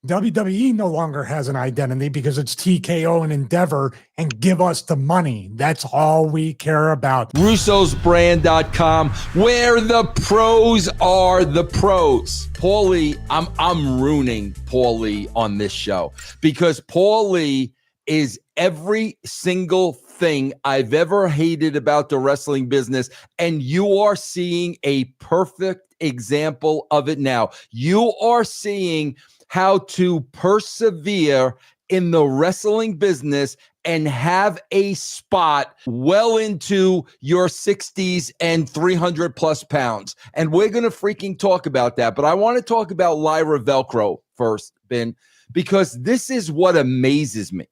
WWE no longer has an identity because it's TKO and Endeavor, and give us the money. That's all we care about. Russo'sBrand.com, where the pros are the pros. Paulie, I'm ruining Paulie on this show because Paulie is every single thing I've ever hated about the wrestling business, and you are seeing a perfect example of it now. You are seeing how to persevere in the wrestling business and have a spot well into your 60s and 300 plus pounds. And we're going to freaking talk about that. But I want to talk about Lyra Velcro first, Ben, because this is what amazes me.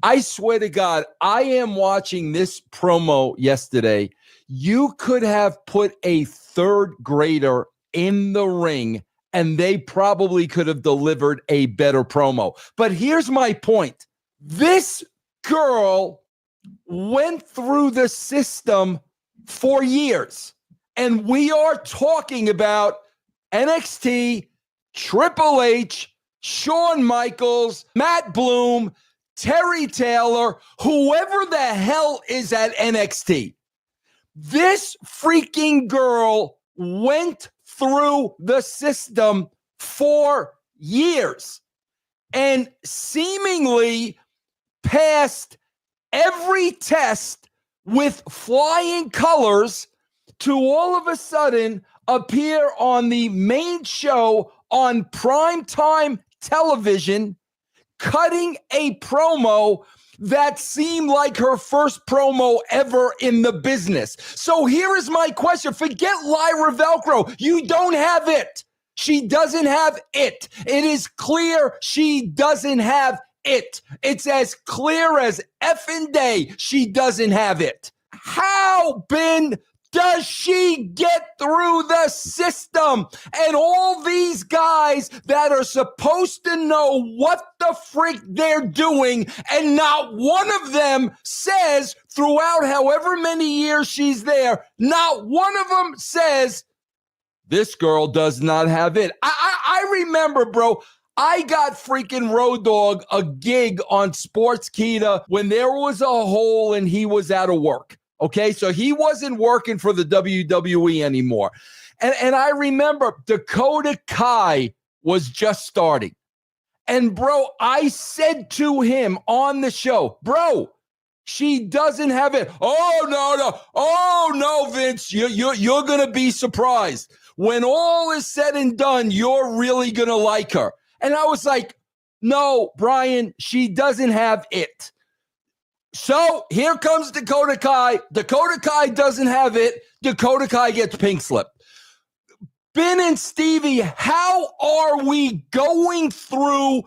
I swear to God, I am watching this promo yesterday. You could have put a third grader in the ring and they probably could have delivered a better promo. But here's my point. This girl went through the system for years. And we are talking about NXT, Triple H, Shawn Michaels, Matt Bloom, Terry Taylor, whoever the hell is at NXT. This freaking girl went through the system for years and seemingly passed every test with flying colors to all of a sudden appear on the main show on primetime television, cutting a promo that seemed like her first promo ever in the business. So here is my question. Forget Lyra Velcro. You don't have it. She doesn't have it. It is clear she doesn't have it. It's as clear as effing day she doesn't have it. How, Ben, does she get through the system? And all these guys that are supposed to know what the freak they're doing, and not one of them says throughout however many years she's there, not one of them says, this girl does not have it. I remember, bro, I got freaking Road Dogg a gig on Sportskeeda when there was a hole and he was out of work. Okay, so he wasn't working for the WWE anymore. And I remember Dakota Kai was just starting. And, bro, I said to him on the show, bro, she doesn't have it. Oh, no, Vince, you're going to be surprised. When all is said and done, you're really going to like her. And I was like, no, Brian, she doesn't have it. So here comes Dakota Kai. Dakota Kai doesn't have it. Dakota Kai gets pink slip. Ben and Stevie, how are we going through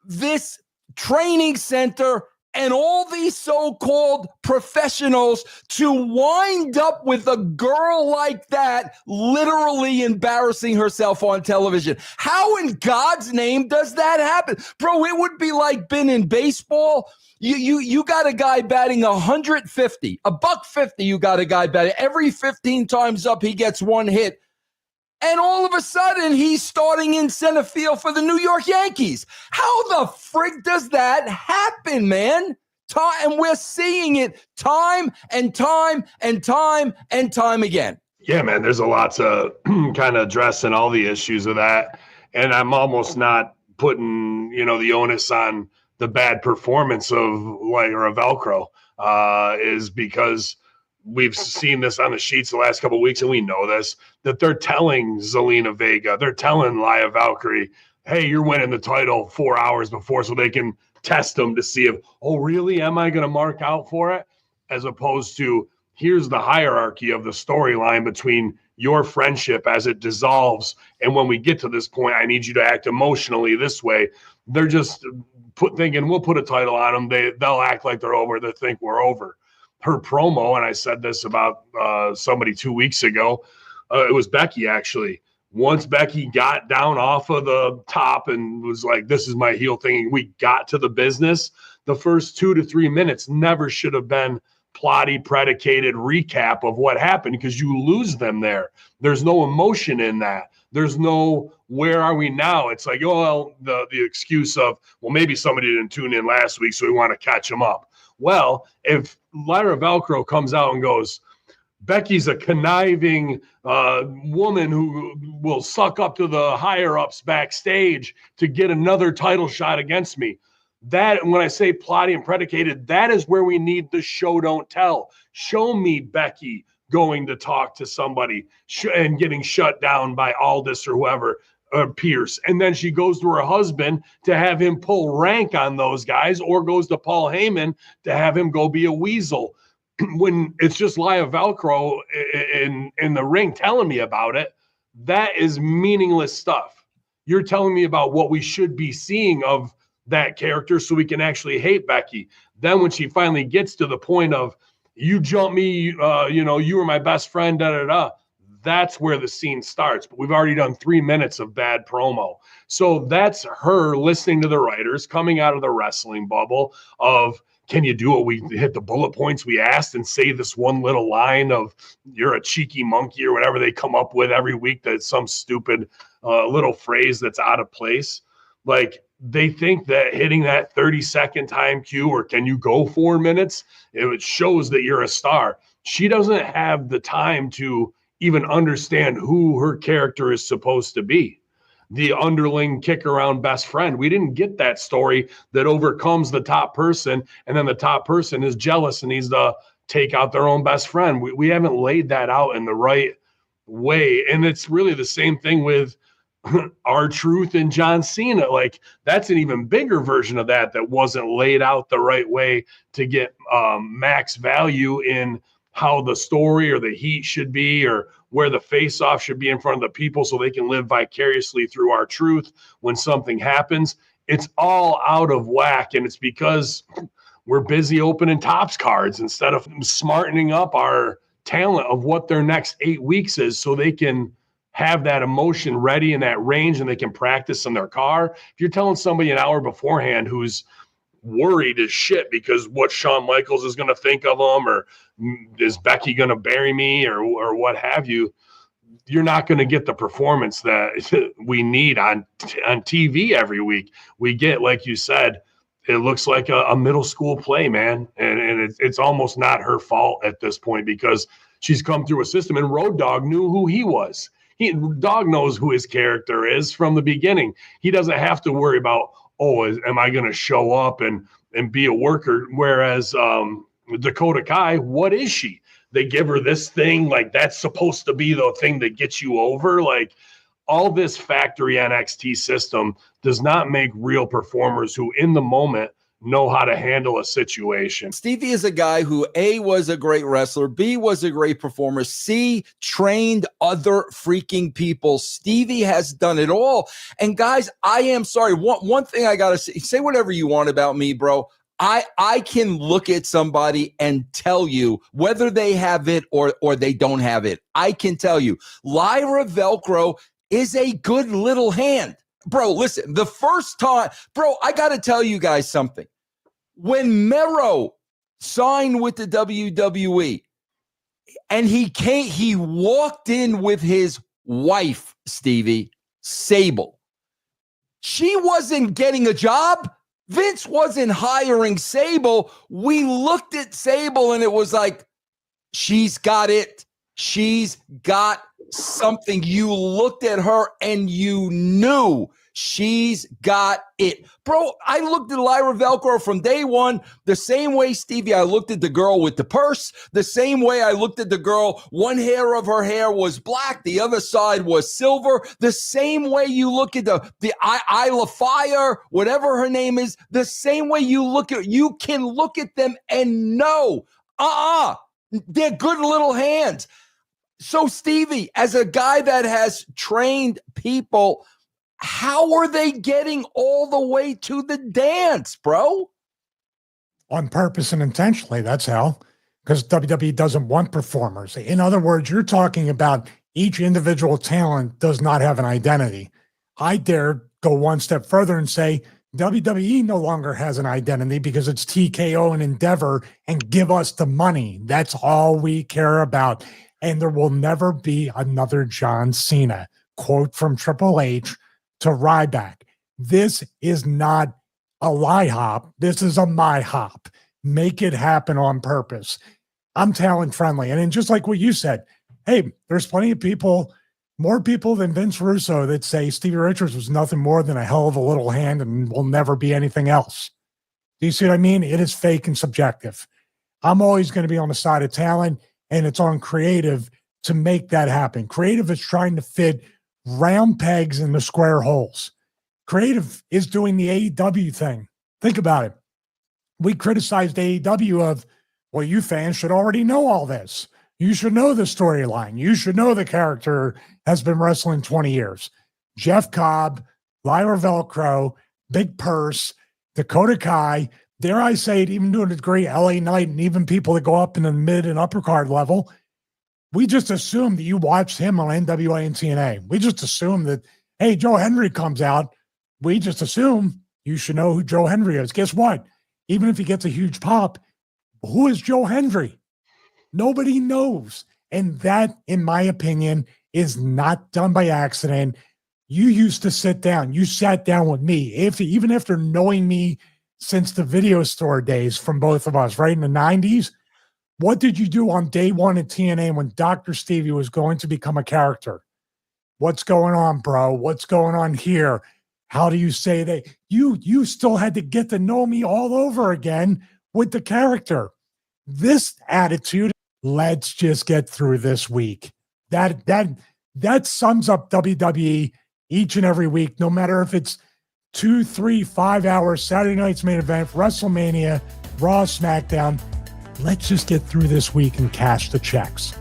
this training center and all these so-called professionals to wind up with a girl like that literally embarrassing herself on television? How in God's name does that happen? Bro, it would be like Ben in baseball. You got a guy batting 150, $150. You got a guy batting every 15 times up. He gets one hit. And all of a sudden, he's starting in center field for the New York Yankees. How the frick does that happen, man? And we're seeing it time and time and time and time again. Yeah, man, there's a lot to kind of address in all the issues of that. And I'm almost not putting, the onus on the bad performance of Lyra Velcro is because we've seen this on the sheets the last couple of weeks, and we know this, that they're telling Zelina Vega, they're telling Lyra Valkyria, hey, you're winning the title 4 hours before so they can test them to see if, oh, really, am I going to mark out for it? As opposed to, here's the hierarchy of the storyline between your friendship as it dissolves, and when we get to this point, I need you to act emotionally this way. They're just thinking, we'll put a title on them. They'll act like they're over. They think we're over. Her promo, and I said this about somebody 2 weeks ago, it was Becky, actually. Once Becky got down off of the top and was like, this is my heel thing, and we got to the business, the first 2 to 3 minutes never should have been plotty, predicated recap of what happened because you lose them there. There's no emotion in that. There's no, where are we now? It's like, oh, well, the excuse of, well, maybe somebody didn't tune in last week, so we want to catch them up. Well, if Lyra Valkyria comes out and goes, Becky's a conniving woman who will suck up to the higher ups backstage to get another title shot against me. That, when I say plotting and predicated, that is where we need the show don't tell. Show me Becky going to talk to somebody and getting shut down by Aldis or whoever, or Pierce. And then she goes to her husband to have him pull rank on those guys, or goes to Paul Hamin to have him go be a weasel. When it's just Lyra Valkyria in the ring telling me about it, that is meaningless stuff. You're telling me about what we should be seeing of that character so we can actually hate Becky. Then when she finally gets to the point of, you jump me, you were my best friend, da-da-da, that's where the scene starts. But we've already done 3 minutes of bad promo. So that's her listening to the writers, coming out of the wrestling bubble of, can you do it? We hit the bullet points we asked and say this one little line of, you're a cheeky monkey, or whatever they come up with every week, that's some stupid little phrase that's out of place. Like, they think that hitting that 30-second time cue, or can you go 4 minutes, it shows that you're a star. She doesn't have the time to even understand who her character is supposed to be. The underling kick around best friend. We didn't get that story that overcomes the top person, and then the top person is jealous and needs to take out their own best friend. We haven't laid that out in the right way. And it's really the same thing with R-Truth and John Cena. Like, that's an even bigger version of that wasn't laid out the right way to get max value in how the story or the heat should be, or where the face-off should be in front of the people so they can live vicariously through R-Truth when something happens. It's all out of whack, and it's because we're busy opening Topps cards instead of smartening up our talent of what their next 8 weeks is, so they can have that emotion ready in that range and they can practice in their car. If you're telling somebody an hour beforehand who's worried as shit because what Shawn Michaels is going to think of them, or is Becky going to bury me, or what have you, you're not going to get the performance that we need on TV every week. We get, like you said, it looks like a middle school play, man. And it's almost not her fault at this point, because she's come through a system, and Road Dogg knew who he was. Dog knows who his character is from the beginning. He doesn't have to worry about, am I going to show up and be a worker? Whereas Dakota Kai, what is she? They give her this thing, like that's supposed to be the thing that gets you over. Like, all this factory NXT system does not make real performers who in the moment know how to handle a situation. Stevie is a guy who A, was a great wrestler, B, was a great performer, C, trained other freaking people. Stevie has done it all. And guys, I am sorry. One thing I got to say whatever you want about me, bro. I can look at somebody and tell you whether they have it or they don't have it. I can tell you Lyra Valkyria is a good little hand. Bro, listen, the first time, bro, I got to tell you guys something. When Mero signed with the WWE and he walked in with his wife, Stevie, Sable. She wasn't getting a job. Vince wasn't hiring Sable. We looked at Sable and it was like, she's got it. She's got something. You looked at her and you knew she's got it. Bro, I looked at Lyra Valkyria from day one the same way, Stevie, I looked at the girl with the purse, the same way I looked at the girl, one hair of her hair was black, the other side was silver, the same way you look at the Isla Fire, whatever her name is, the same way you can look at them and know, they're good little hands. So, Stevie, as a guy that has trained people, how are they getting all the way to the dance, bro? On purpose and intentionally, that's how. Because WWE doesn't want performers. In other words, you're talking about each individual talent does not have an identity. I dare go one step further and say WWE no longer has an identity because it's TKO and Endeavor and give us the money. That's all we care about. And there will never be another John Cena. quote from Triple H to Ryback. This is not a lie hop. This is a my hop. Make it happen on purpose. I'm talent friendly. And then just like what you said, hey, there's plenty of people, more people than Vince Russo, that say Stevie Richards was nothing more than a hell of a little hand and will never be anything else. Do you see what I mean? It is fake and subjective. I'm always going to be on the side of talent, and it's on creative to make that happen. Creative is trying to fit round pegs into square holes. Creative is doing the AEW thing. Think about it. We criticized AEW of, well, you fans should already know all this. You should know the storyline. You should know the character has been wrestling 20 years. Jeff Cobb, Lyra Velcro, Big Purse, Dakota Kai, dare I say it, even to a degree, LA Knight, and even people that go up in the mid and upper card level. We just assume that you watched him on NWA and TNA. We just assume that, hey, Joe Hendry comes out. We just assume you should know who Joe Hendry is. Guess what? Even if he gets a huge pop, who is Joe Hendry? Nobody knows. And that, in my opinion, is not done by accident. You used to sit down. You sat down with me. Even after knowing me since the video store days from both of us, right in the 90s, what did you do on day one at TNA when Dr. Stevie was going to become a character? What's going on, bro? What's going on here? How do you say that? You still had to get to know me all over again with the character. This attitude, let's just get through this week. That sums up WWE each and every week, no matter if it's 2, 3, 5 hours, Saturday night's main event, WrestleMania, Raw, SmackDown. Let's just get through this week and cash the checks.